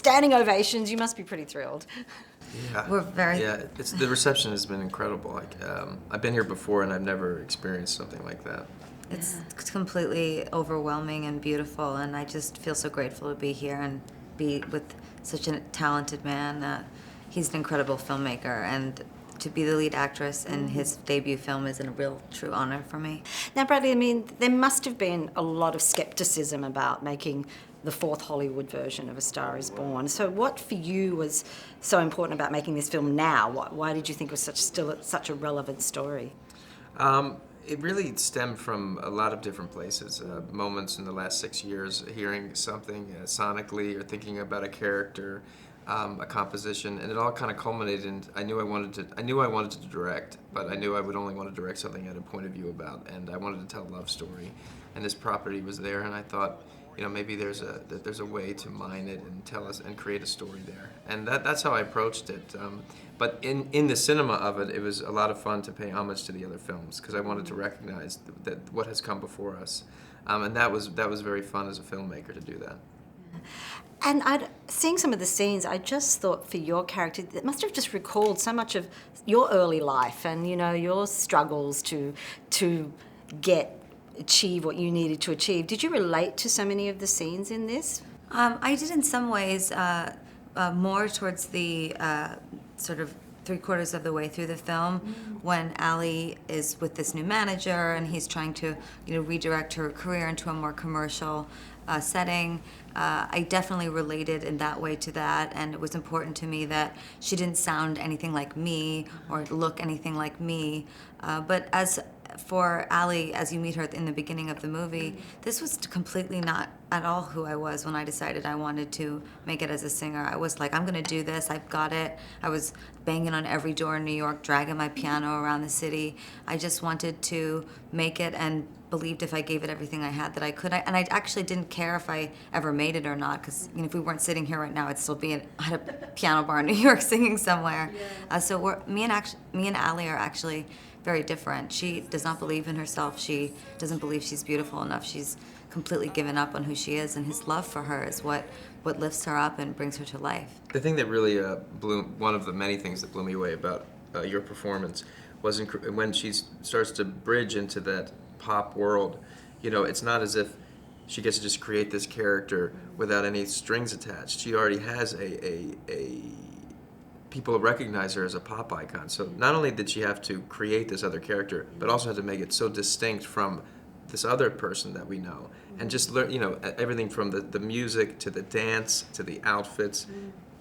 standing ovations. You must be pretty thrilled. Yeah, We're very... Yeah, the reception has been incredible. Like, I've been here before and I've never experienced something like that. It's completely overwhelming and beautiful, and I just feel so grateful to be here and be with such a talented man. He's an incredible filmmaker, and to be the lead actress in his debut film is a real, true honor for me. Now, Bradley, I mean, there must have been a lot of skepticism about making the fourth Hollywood version of A Star Is Born. So what for you was so important about making this film now? Why did you think it was still such a relevant story? It really stemmed from a lot of different places, moments in the last 6 years, hearing something sonically or thinking about a character, a composition, and it all kind of culminated in I knew I wanted to direct, but I knew I would only want to direct something I had a point of view about, and I wanted to tell a love story, and this property was there, and I thought, you know, maybe there's a way to mine it and tell us and create a story there, and that's how I approached it. But in the cinema of it, it was a lot of fun to pay homage to the other films because I wanted to recognize that what has come before us, and that was very fun as a filmmaker to do that. And seeing some of the scenes, I just thought for your character, it must have just recalled so much of your early life and, you know, your struggles to achieve what you needed to achieve. Did you relate to so many of the scenes in this? I did in some ways, more towards the sort of 3/4 of the way through the film, when Allie is with this new manager and he's trying to, you know, redirect her career into a more commercial setting. I definitely related in that way to that, and it was important to me that she didn't sound anything like me or look anything like me. But as for Allie, as you meet her in the beginning of the movie, this was completely not at all who I was when I decided I wanted to make it as a singer. I was like, I'm gonna do this, I've got it. I was banging on every door in New York, dragging my piano around the city. I just wanted to make it and believed if I gave it everything I had that I could. And I actually didn't care if I ever made it or not, because, you know, if we weren't sitting here right now, I'd still be at a piano bar in New York singing somewhere. Yeah. So me and Allie are actually very different. She does not believe in herself. She doesn't believe she's beautiful enough. She's completely given up on who she is, and his love for her is what lifts her up and brings her to life. The thing that really one of the many things that blew me away about your performance was when she starts to bridge into that pop world. You know, it's not as if she gets to just create this character without any strings attached. She already has people recognize her as a pop icon. So not only did she have to create this other character, but also had to make it so distinct from this other person that we know. And just learn, you know, everything from the music to the dance to the outfits.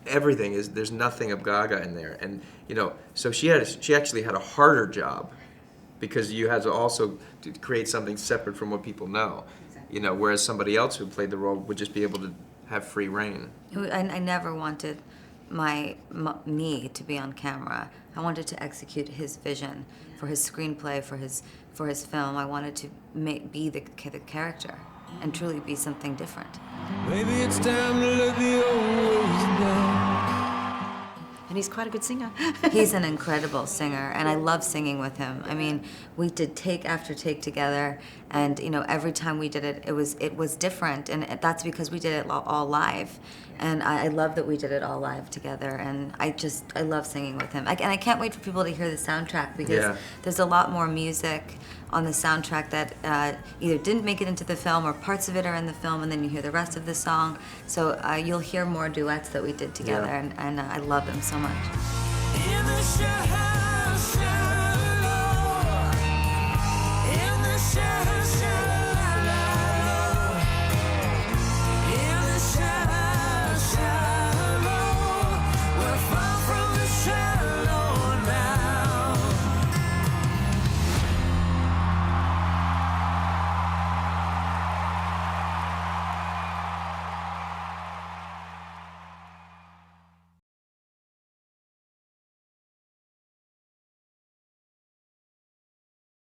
Everything there's nothing of Gaga in there. And, you know, so she actually had a harder job because you had to also create something separate from what people know. You know, whereas somebody else who played the role would just be able to have free reign. I never wanted me to be on camera. I wanted to execute his vision for his screenplay, for his film. I wanted to be the character and truly be something different. Maybe it's time to let the old ways down. And he's quite a good singer. He's an incredible singer, and I love singing with him. I mean, we did take after take together, and, you know, every time we did it, it was different, and that's because we did it all live. And I love that we did it all live together, and I love singing with him. And I can't wait for people to hear the soundtrack, because there's a lot more music on the soundtrack that either didn't make it into the film or parts of it are in the film, and then you hear the rest of the song. So you'll hear more duets that we did together, and I love them so much. In the